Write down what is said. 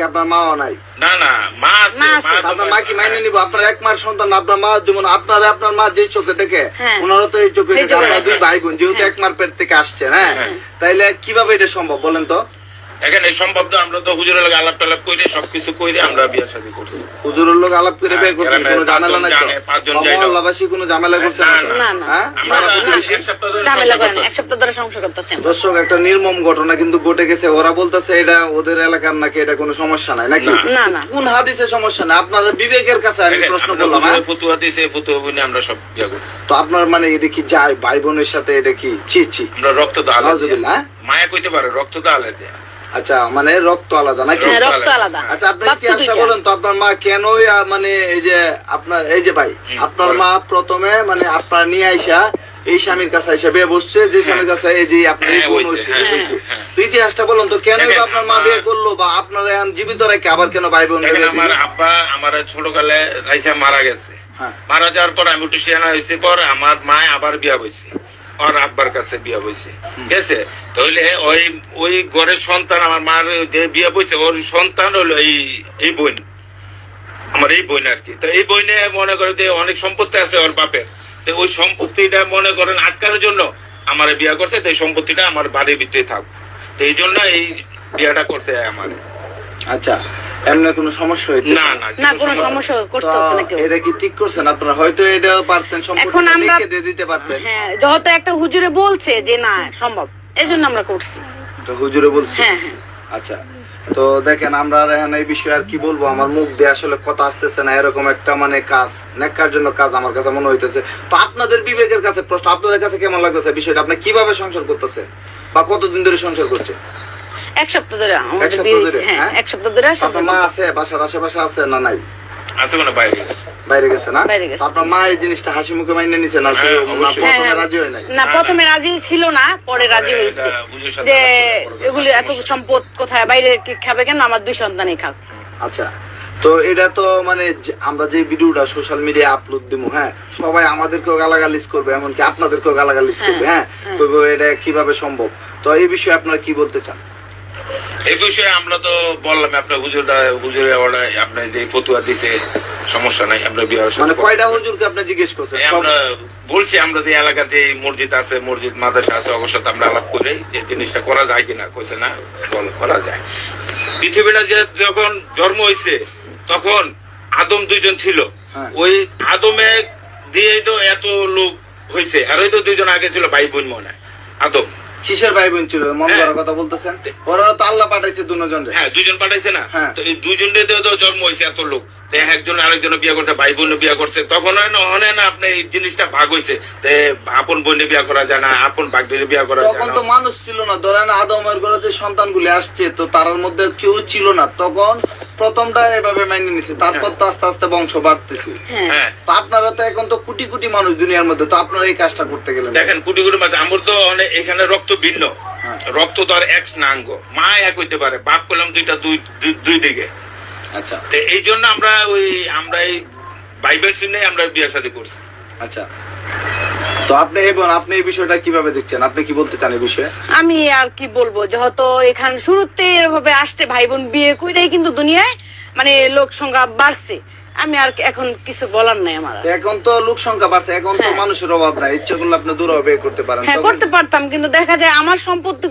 নাকি আপনার মাও নাই? না না, মা আছে। আপনার মা কি মাইনে নিব? আপনার এক মার সন্তান, আপনার মা যেমন আপনার মা যে চোখে দেখে ওনারও তো এই চোখে দেখে। আপনার দুই ভাই বোন যেহেতু এক মার পেট থেকে আসছে, হ্যাঁ, তাইলে কিভাবে এটা সম্ভব বলেন তো? এখানে সম্ভব তো, আমরা তো হুজুরের লগে আলাপ টালাপ করে সবকিছু করে আমরা বিয়ে শাদী করছি। হুজুরের লোক আলাপ করে বিয়ে করছেন, কোনো ঝামেলা নাই তো? পাঁচজন যাই না, মহল্লাবাসী কোনো ঝামেলা করছে না? না না, এক সপ্তাহ ধরে ঝামেলা করেন, এক সপ্তাহ ধরে সংসার করতেছেন। দর্শক, একটা নির্মম ঘটনা কিন্তু ঘটে গেছে। ওরা বলতেছে এটা ওদের এলাকার নাকি, এটা কোনো সমস্যা নাই নাকি? না না, কোন হাদিসে সমস্যা নাই? আপনাদের বিবেকের কাছে আমি প্রশ্ন করলাম। ফতুয়া দিয়েছে, ফতুয়া বলে আমরা সব বিয়ে করছি। তো আপনার মানে এটা কি যায় ভাই বোনের সাথে? এটা কি ছি? আমরা রক্ত তো আলাদা, আলহামদুলিল্লাহ। মায়া কইতে পারে রক্ত তো আলাদা। আচ্ছা, মানে রক্ত আলাদা নাকি? রক্ত আলাদা। আচ্ছা, আপনি ইতিহাসটা বলেন তো, আপনার মা কেন মানে এই যে আপনার এই যে ভাই, আপনার মা প্রথমে মানে আপনার নিয়ে আইসা এই স্বামীর কাছে এসে বিয়ে বসছে, যে স্বামীর কাছে এই যে আপনার ইতিহাসটা বলুন তো, কেন আপনার মা বিয়ে করলো, বা আপনার এখন জীবিত রেখে আবার কেন ভাই বোন? আমার আব্বা আমার ছোটকালে রাইখা মারা গেছে। মারা যাওয়ার পর আমি একটু সিয়ানা হয়েছে, পর আমার মা আবার বিয়া বইছে, আর আব্বার কাছে বিয়া বইছে, ঠিক আছে? তাহলে ওই ঘরের সন্তান, আমার মার যে বিয়া বইছে ওর সন্তান হলো এই বোন, আমার এই বোন আর কি। তো এই বোনে মনে করে যে অনেক সম্পত্তি আছে ওর বাপের, তো ওই সম্পত্তিটা মনে করেন আটকানোর জন্য আমার বিয়া করছে। তো এই সম্পত্তিটা আমার বাড়ির ভিতরে থাক, তো এই জন্য এই বিয়াটা করছে আমার। আচ্ছা, এমনি কোনো সমস্যা হয়েছে? না না, কোনো সমস্যা করতেছে না কেউ। এটা কি ঠিক করছেন আপনারা? হয়তো এটা পারতেন, সম্পত্তিটা লিখে দিয়ে দিতে পারতেন। হ্যাঁ, যেহেতু একটা হুজুরে বলছে যে না সম্ভব, এজন্য আমরা করছি। তো হুজুরে বলছে? হ্যাঁ হ্যাঁ। আচ্ছা, তো দেখেন, আমরা এখন এই বিষয়ে আর কি বলবো, আমার মুখ দিয়ে আসলে কথা আসতেছে না। এরকম একটা মানে কাজ, নেককার জন্য কাজ আমার কাছে মনে হইতেছে। তো আপনাদের বিবেকের কাছে প্রশ্ন, আপনাদের কাছে কেমন লাগতেছে বিষয়টা? আপনি কিভাবে সংসার করতেছেন, বা কতদিন ধরে সংসার করছেন? এক সপ্তাহ ধরে। এক সপ্তাহ ধরে? হ্যাঁ, এক সপ্তাহ ধরে। আপনার মা আছে বাসার আশেপাশে আছে না নাই? আছে কোনো বাইরে বাইরে গেছে না? বাইরে গেছে। আপনার মা এই জিনিসটা হাসি মুখে মাইনে নিছে না? প্রথমে রাজি হয় নাই? না, প্রথমে রাজি ছিল না, পরে রাজি হয়েছে যে এগুলি এত সম্পদ কোথায়, বাইরে কি খাবে কেন, আমার দুই সন্তানই খাক। আচ্ছা, তো এটা তো মানে আমরা যে ভিডিওটা সোশ্যাল মিডিয়া আপলোড দিব, হ্যাঁ, সবাই আমাদেরকেও গালাগালিজ করবে, এমনকি আপনাদেরকেও গালাগালিজ করবে, হ্যাঁ, এটা কিভাবে সম্ভব? তো এই বিষয়ে আপনারা কি বলতে চান? এই বিষয়ে আমরা তো বললাম, আপনার হুজুরে আপনার যে ফতুয়া দিছে সমস্যা নাই, আমরা বিয়ে মানে কয়টা হুজুরকে আপনি জিজ্ঞেস করছেন? আমরা বলছি, আমরা যে এলাকার যে মসজিদ আছে, মসজিদ মাদ্রাসা আছে, ওর সাথে আমরা আলাপ করে যে জিনিসটা করা যায় কিনা, কইছে না, বল করা যায়। পৃথিবীটা যে যখন জন্ম হয়েছে তখন আদম দুইজন ছিল, ওই আদমে দিয়েই তো এত লোক হয়েছে, আর ওই তো দুইজন আগে ছিল ভাই বোন মনে হয়। আদম কিসের ভাই বোন ছিল? মন করার কথা বলতেছেন? ওরা তো আল্লাহ পাঠাইছে দুজন। হ্যাঁ, দুইজন পাঠাইছে না? তো এই দুইজনের তো জন্ম হয়েছে এত লোক, একজন আরেকজন বিয়ে করছে, ভাই বোন বিয়ে করছে, তখন না আপনি এই জিনিসটা ভাগ হয়েছে, আপন বোনে বিয়ে করা যায় না, আপন ভাগ্যের বিয়ে করা যায় না। তখন তো মানুষ ছিল না, ধরেন আদমের ঘরে যে সন্তানগুলি আসছে, তো তার মধ্যে কেউ ছিল না, তখন প্রথমটা এভাবে মাইনে নিছে, তারপর তো আস্তে আস্তে বংশ বাড়তেছে। তো আপনারা তো এখন তো কোটি কোটি মানুষ দুনিয়ার মধ্যে, তো আপনারা এই কাজটা করতে গেলেন? দেখেন, কোটি কোটি মানুষ, আমার তো এখানে রক্ত ভিন্ন, রক্ত তো আর এক নাঙ্গ, মা এক হইতে পারে, বাপ করলাম দুই দিকে। আচ্ছা, এই জন্য আমরা এই বাইবেল শুনে আমরা বিয়ে শাদী করছি। আচ্ছা, তো আপনি এই বিষয়টা কিভাবে দেখছেন? আপনি কি বলতে চান এই বিষয়ে? আমি আর কি বলবো, যেহেতু এখানে শুরুতে এভাবে আসছে ভাই বোন বিয়ে কইরাই কিন্তু দুনিয়ায় মানে লোক সংখ্যা বাড়ছে। আমি আর এখন কিছু বলার নাই আমার। এখন তো লোক সংখ্যা বাড়ছে, এখন তো মানুষের অভাব নাই, ইচ্ছা করলে আপনি দূরে বিয়ে করতে পারেন। হ্যাঁ, করতে পারতাম, কিন্তু দেখা যায় আমার সম্পত্তি